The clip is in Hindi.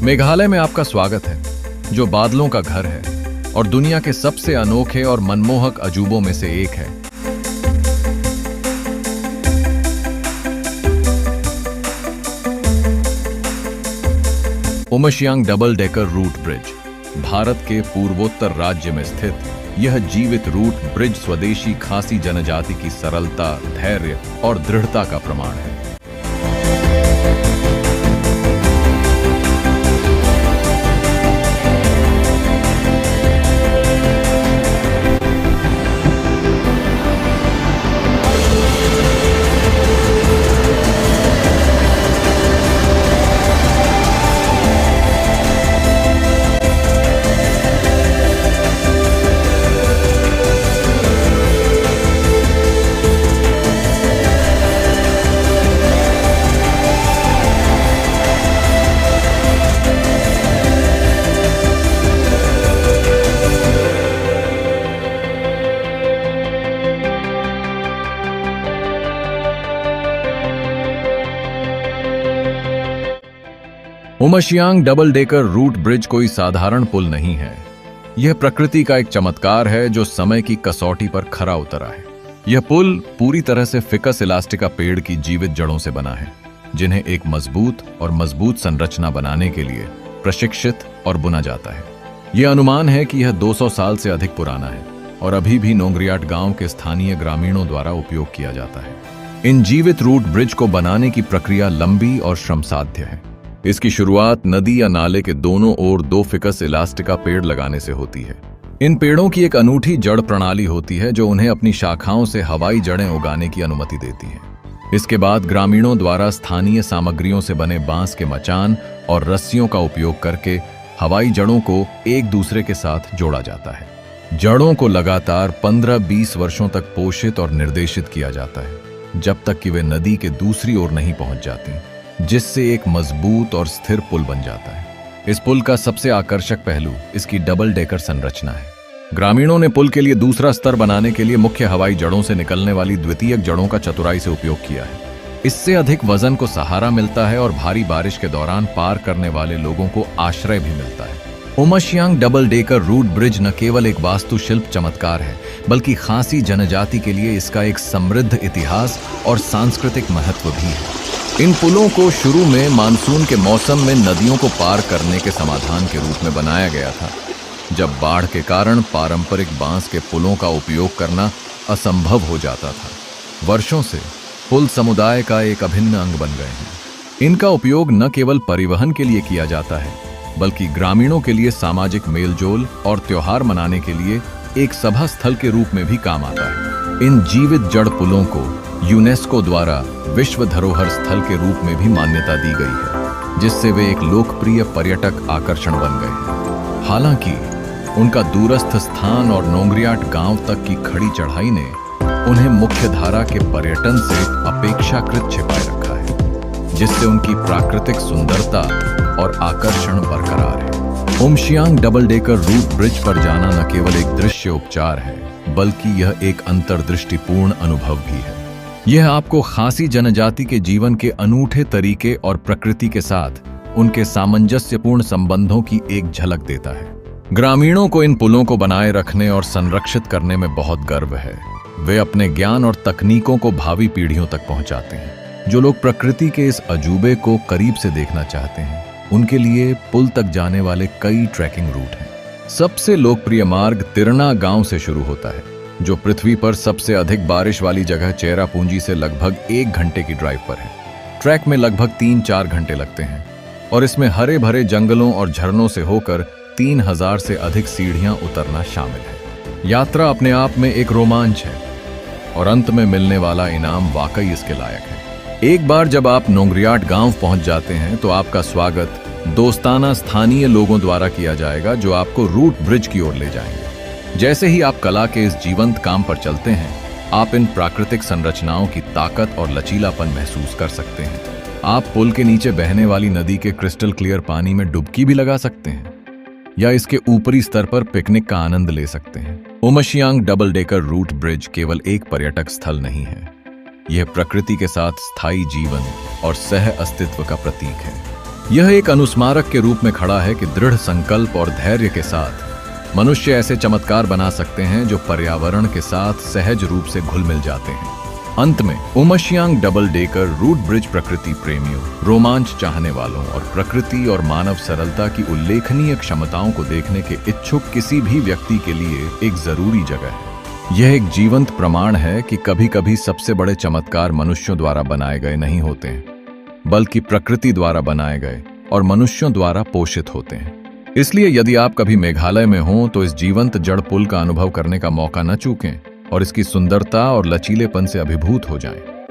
मेघालय में आपका स्वागत है, जो बादलों का घर है और दुनिया के सबसे अनोखे और मनमोहक अजूबों में से एक है। Umshiang double decker root bridge Bharat के पूर्वोत्तर राज्य में स्थित यह जीवित रूट ब्रिज स्वदेशी खासी जनजाति की सरलता, धैर्य और दृढ़ता का प्रमाण है। Umshiang double decker root bridge कोई साधारण पुल नहीं है। यह प्रकृति का एक चमत्कार है जो समय की कसौटी पर खरा उतरा है। यह पुल पूरी तरह से फिकस इलास्टिका पेड़ की जीवित जड़ों से बना है, जिन्हें एक मजबूत संरचना बनाने के लिए प्रशिक्षित और बुना जाता है। यह अनुमान है कि यह 200 साल से अधिक पुराना है और अभी भी नोंगरियाट गांव के स्थानीय ग्रामीणों द्वारा उपयोग किया जाता है। इन जीवित रूट ब्रिज को बनाने की प्रक्रिया लंबी और श्रमसाध्य है। इसकी शुरुआत नदी या नाले के दोनों ओर 2 फिकस इलास्टिका पेड़ लगाने से होती है। इन पेड़ों की एक अनूठी जड़ प्रणाली होती है जो उन्हें अपनी शाखाओं से हवाई जड़ें उगाने की अनुमति देती है। इसके बाद ग्रामीणों द्वारा स्थानीय सामग्रियों से बने बांस के मचान और रस्सियों का उपयोग करके हवाई जड़ों को एक दूसरे के साथ जोड़ा जाता है। जड़ों को लगातार 15-20 वर्षों तक पोषित और निर्देशित किया जाता है, जब तक कि वे नदी के दूसरी ओर नहीं पहुंच जाती, जिससे एक मजबूत और स्थिर पुल बन जाता है। इस पुल का सबसे आकर्षक पहलू इसकी डबल डेकर संरचना है। ग्रामीणों ने पुल के लिए दूसरा स्तर बनाने के लिए मुख्य हवाई जड़ों से निकलने वाली द्वितीयक जड़ों का चतुराई से उपयोग किया है। इससे अधिक वजन को सहारा मिलता है और भारी बारिश के दौरान पार करने वाले लोगों को आश्रय भी मिलता है। Umshiang double decker root bridge न केवल एक वास्तुशिल्प चमत्कार है, बल्कि खासी जनजाति के लिए इसका एक समृद्ध इतिहास और सांस्कृतिक महत्व भी है। इन पुलों को शुरू में मानसून के मौसम में नदियों को पार करने के समाधान के रूप में बनाया गया था, जब बाढ़ के कारण पारंपरिक बांस के पुलों का उपयोग करना असंभव हो जाता था। वर्षों से पुल समुदाय का एक अभिन्न अंग बन गए हैं। इनका उपयोग न केवल परिवहन के लिए किया जाता है, बल्कि ग्रामीणों के लिए सामाजिक मेलजोल और त्योहार मनाने के लिए एक सभा स्थल के रूप में भी काम आता है। इन जीवित जड़ पुलों को यूनेस्को द्वारा विश्व धरोहर स्थल के रूप में भी मान्यता दी गई है, जिससे वे एक लोकप्रिय पर्यटक आकर्षण बन गए हैं। हालांकि उनका दूरस्थ स्थान और नोंगरियाट गांव तक की खड़ी चढ़ाई ने उन्हें मुख्य धारा के पर्यटन से अपेक्षाकृत छिपाए रखा है, जिससे उनकी प्राकृतिक सुंदरता और आकर्षण बरकरार है। Umshiang double decker root bridge पर जाना न केवल एक दृश्य उपचार है, बल्कि यह एक अंतर्दृष्टिपूर्ण अनुभव भी है। यह आपको खासी जनजाति के जीवन के अनूठे तरीके और प्रकृति के साथ उनके सामंजस्यपूर्ण संबंधों की एक झलक देता है। ग्रामीणों को इन पुलों को बनाए रखने और संरक्षित करने में बहुत गर्व है। वे अपने ज्ञान और तकनीकों को भावी पीढ़ियों तक पहुंचाते हैं। जो लोग प्रकृति के इस अजूबे को करीब से देखना चाहते हैं, उनके लिए पुल तक जाने वाले कई ट्रैकिंग रूट हैं। सबसे लोकप्रिय मार्ग तिरना गांव से शुरू होता है, जो पृथ्वी पर सबसे अधिक बारिश वाली जगह चेरापूंजी से लगभग 1 घंटे की ड्राइव पर है। ट्रैक में लगभग 3-4 घंटे लगते हैं और इसमें हरे भरे जंगलों और झरनों से होकर 3000 से अधिक सीढ़ियां उतरना शामिल है। यात्रा अपने आप में एक रोमांच है और अंत में मिलने वाला इनाम वाकई इसके लायक है। एक बार जब आप नोंगरियाट गांव पहुंच जाते हैं तो आपका स्वागत दोस्ताना स्थानीय लोगों द्वारा किया जाएगा, जो आपको रूट ब्रिज की ओर ले जाएंगे। जैसे ही आप कला के इस जीवंत काम पर चलते हैं, आप इन प्राकृतिक संरचनाओं की ताकत और लचीलापन महसूस कर सकते हैं। आप पुल के नीचे बहने वाली नदी के क्रिस्टल क्लियर पानी में डुबकी भी लगा सकते हैं या इसके ऊपरी स्तर पर पिकनिक का आनंद ले सकते हैं। Umshiang double decker root bridge केवल एक पर्यटक स्थल नहीं है, यह प्रकृति के साथ स्थायी जीवन और सह अस्तित्व का प्रतीक है। यह एक अनुस्मारक के रूप में खड़ा है कि दृढ़ संकल्प और धैर्य के साथ मनुष्य ऐसे चमत्कार बना सकते हैं जो पर्यावरण के साथ सहज रूप से घुल मिल जाते हैं। अंत में Umshiang double decker root bridge प्रकृति प्रेमियों, रोमांच चाहने वालों और प्रकृति और मानव सरलता की उल्लेखनीय क्षमताओं को देखने के इच्छुक किसी भी व्यक्ति के लिए एक जरूरी जगह है। यह एक जीवंत प्रमाण है कि कभी-कभी सबसे बड़े चमत्कार मनुष्यों द्वारा बनाए गए नहीं होते हैं, बल्कि प्रकृति द्वारा बनाए गए और मनुष्यों द्वारा पोषित होते हैं। इसलिए यदि आप कभी मेघालय में हों तो इस जीवंत जड़ पुल का अनुभव करने का मौका न चूकें और इसकी सुंदरता और लचीलेपन से अभिभूत हो जाएं।